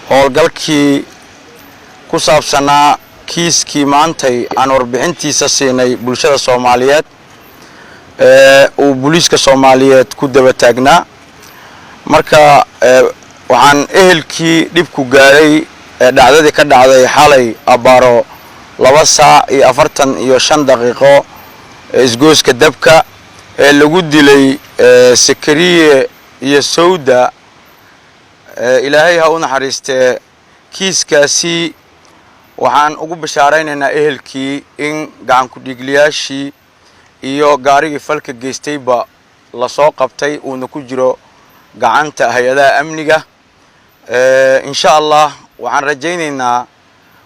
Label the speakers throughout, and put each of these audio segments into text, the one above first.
Speaker 1: howlgalkii ku saabsanaa kiiskii maantay aan warbixintiisa siinay bulshada Soomaaliyeed uu booliiska Soomaaliyeed ku daba taagnaa marka waxaan ehelkii dib ku gaaray dhacdadii ka dhacday xalay abaaro 2 saac iyo 45 daqiiqo isgooska dabka lagu dilay Sakariye iyo Sawda ilaahay ha u naxariistee kiiskaasi waxaan ugu bashaaraynaynaa ehelkii in gacan ku dhigliyaashii iyo gaarigii falka geystayba la soo qabtay uu ku jiro gacanta hay'adaha amniga insha Allah waxaan rajaynaynaa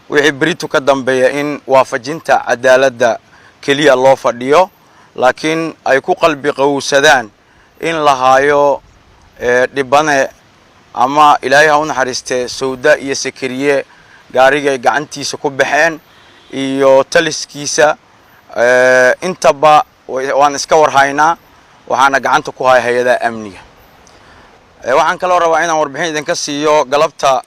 Speaker 1: wixii baritu ka dambeeya in waafajinta cadaaladda kaliya loo fadhiyo laakiin ay ku qalbi qowsadaan in la haayo dhibane ama ilaahay ha u naxariistee Sawda iyo Sakariye gaariga gacantiisa ku baxeen iyo taliskiisa intaba waan iska warhaynaa waxaana gacanta ku hay hay'adaha amniga waxaan kala rabaa inaan warbixin idinka siiyo galabta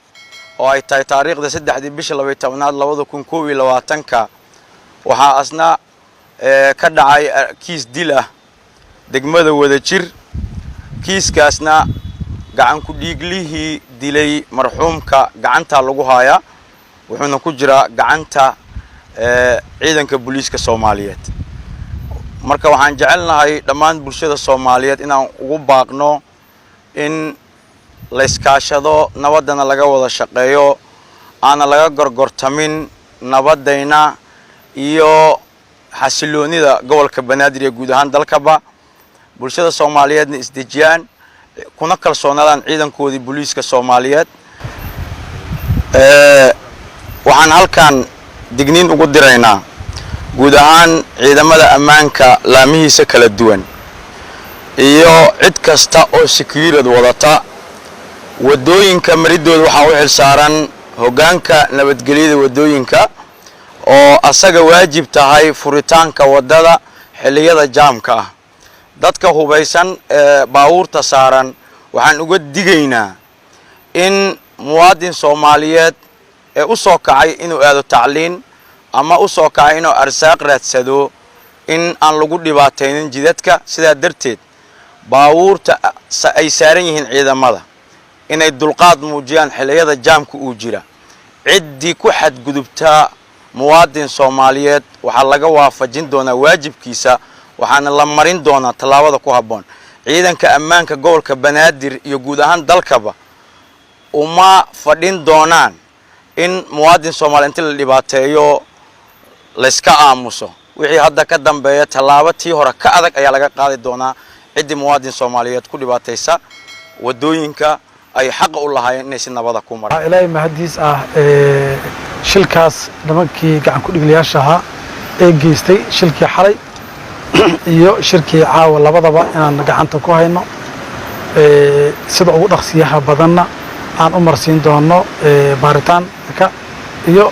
Speaker 1: oo ay tahay taariikhda 3 bisha 12 2021 waxa asna ka dhacay kiis dil ah degmada Wadajir kiiskaasna gacan ku dhiiglihii dilay marxuumka gacanta lagu haya wuxuuna ku jira gacanta ciidanka booliiska Soomaaliyeed marka waxaan jecelnahay dhammaan bulshada Soomaaliyeed inaan ugu baaqno in la iskaashado nabadana laga wada shaqeeyo aana laga gorgortamin nabadayna iyo xasiloonida gobolka Banaadir ee guud ahaan dalkaba bulshada Soomaaliyeedna isdejiyaan kuna kalsoonaadaan ciidankoodii booliiska Soomaaliyeed waxaan halkan digniin ugu diraynaa guud ahaan ciidamada ammaanka laamihiisa kala duwan iyo cid kasta oo security wadata wadooyinka maridooda waxa u xilsaaran hoggaanka nabadgelyada wadooyinka oo asaga waajib tahay furitaanka wadada xilliyada jaamka ah dadka hubeysan baabuurta saaran waxaan uga digaynaa in muwaadin Soomaaliyeed u soo kacay inuu aado tacliin ama u soo kacay inuu arsaaq raadsado in aan lagu dhibaateynin jidadka sida darteed baabuurta ay saaran yihiin ciidamada inay dulqaad muujiyaan xilliyada jaamka uu jira cidii ku xadgudubta muwaadin Soomaaliyeed waxa laga waafajin doonaa waajibkiisa waxaana la marin doonaa talaabada ku haboon ciidanka ammaanka gobolka Banaadir iyo guud ahaan dalkaba uma fadhin doonaan in muwaadin Soomaaliyeed la dhibaateeyo la iska aamuso wixii hadda ka dambeeya talaabatii hore ka adag ayaa laga qaadi doonaa cidii muwaadin Soomaaliyeed ku dhibaateysa wadooyinka ay xaq u lahaayeen inay si nabad ah ku maraan
Speaker 2: ilaahay mahadiis shilkaas nimankii gacan ku dhigliyaashaha geystay shilkii xalay iyo shirkii caawa labadaba inaan gacanta ku hayno sida ugu dhaqsiyaha badanna aan u marsiin doono baaritaanka iyo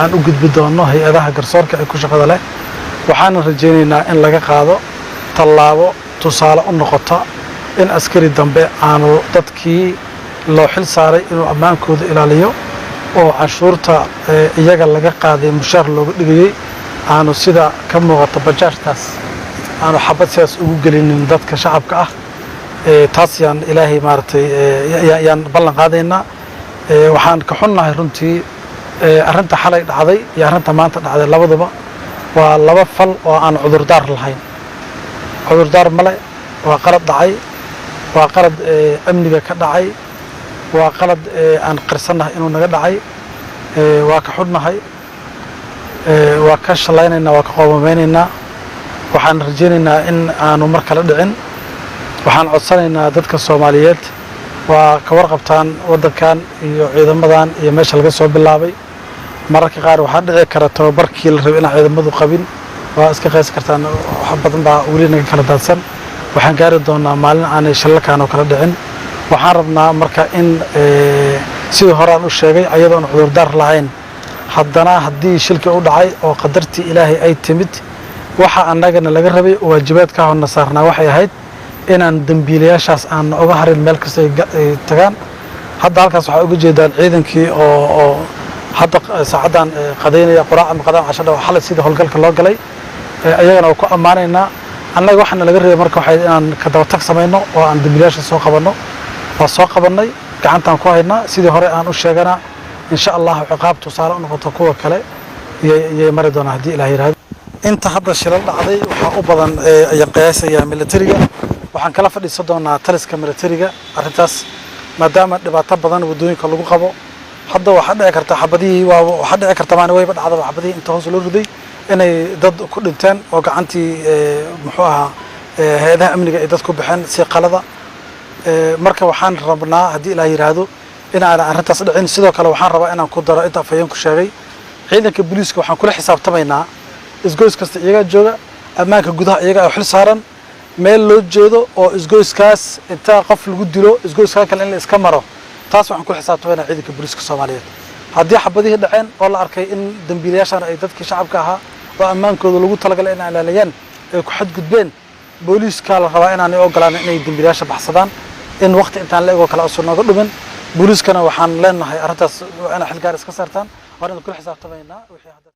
Speaker 2: aan u gudbi doono hay'adaha garsoorka ee ku shaqada leh waxaan rajaynaynaa in laga qaado tallaabo tusaale u noqota in askari dambe aanu dadkii loo xil saaray inuu ammaankooda ilaaliyo oo cashuurta iyaga laga qaaday mushaar looga dhigayay aanu sida ka muuqata bajaajtaas aanu xabad sidaas ugu gelinin dadka shacabka ah taas yaan ilaahay maartay yaan ballan qaadaynaa waxaan ka xunnahay runtii arrinta xalay dhacday iyo arrinta maanta dhacday labadaba waa laba fal oo aan cudurdaar lahayn cudurdaar male waa qalad dhacay waa qalad amniga ka dhacay waa qalad aan qirsanahay inuu naga dhacay waa ka xunnahay waa ka shalaynaynaa waa ka qoomameynaynaa waxaan rajaynaynaa in aanu mar kale dhicin waxaan codsanaynaa dadka Soomaaliyeed waa ka warqabtaan wadankan iyo ciidamadan iyo meesha laga soo bilaabay mararka qaar waxa dhici kara tababarkii la rabay in ciidamadu qabin waa iska qeys kartaan wax badan baa wali naga kala daadsan waxaan gaari doonaa maalin aan shalalkaan oo kala dhicin waxaan rabnaa marka in sidii hore aan u sheegay ayadoon cudurdaar lahayn haddana haddii shilka u dhacay oo qadartii Ilaahay ay timid waxa annagana laga rabay waajibaadka honna saarnaa waxay ahayd inaan dambiilayaashaas aan uga harin meel kasta ay tagaan hadda halkaas waxaa uga jeedaan ciidankii oo hadda saacadan qadeynaya quraaca maqdam cashada waxa la sida howlgalka loo galay ayagana oo ku amaanaynaa annaga waxana laga reebay marka waxay inaan ka daba tag sameeyno oo aan dambiilayaasha soo qabanno waa soo qabanay gacantaan ku haynaa sidii hore aan u sheegana insha Allah ciqaabtu saara u noqoto kuwa kale iyo mari doona hadii Ilaahay yiraahdo inta hadda shilal dhacday waxa u badan ay qiyaasaya militariga waxaan kala fadhiisan doonaa taliska militariga arintaas maadaama dhibaato badan wadooyinka lagu qabo hadda waxa dhici karta xabadii waxa dhici karta maana wayba dhacdo xabadii inta hoos loo riday inay dad ku dhinteen oo gacantii muxuu ahaa hay'adaha amniga ay dad ku baxeen si qalada marka waxaan rabnaa hadii Ilaahay yiraahdo in aan arintaas dhicin sidoo kale waxaan rabaa inaan ku daro inta afayeen ku sheegay ciidanka booliiska waxaan kula xisaabtamaynaa isgoys kasta iyaga jooga amaanka gudaha iyaga xil saaran meel loo jeedo oo isgoyskaas inta qof lagu dilo isgoyska kale in la iska maro taas waxaan ku xisaabtamaynaa ciidanka booliiska Soomaaliyeed haddii xabadii dhaceen oo la arkay in dambiilayaashan ay dadkii shacabka ahaa oo amaankooda lagu talagalay in ay ilaaliyaan ay ku xadgudbeen booliiska la rabaa inaan ogolaan inay dambiilayaasha baxsadaan in waqti intaan la eego kala soo nooga dhumin booliiskana waxaan leenahay arintaas waa in xil gaar iska saartaan waa in kula xisaabtamaynaa wixii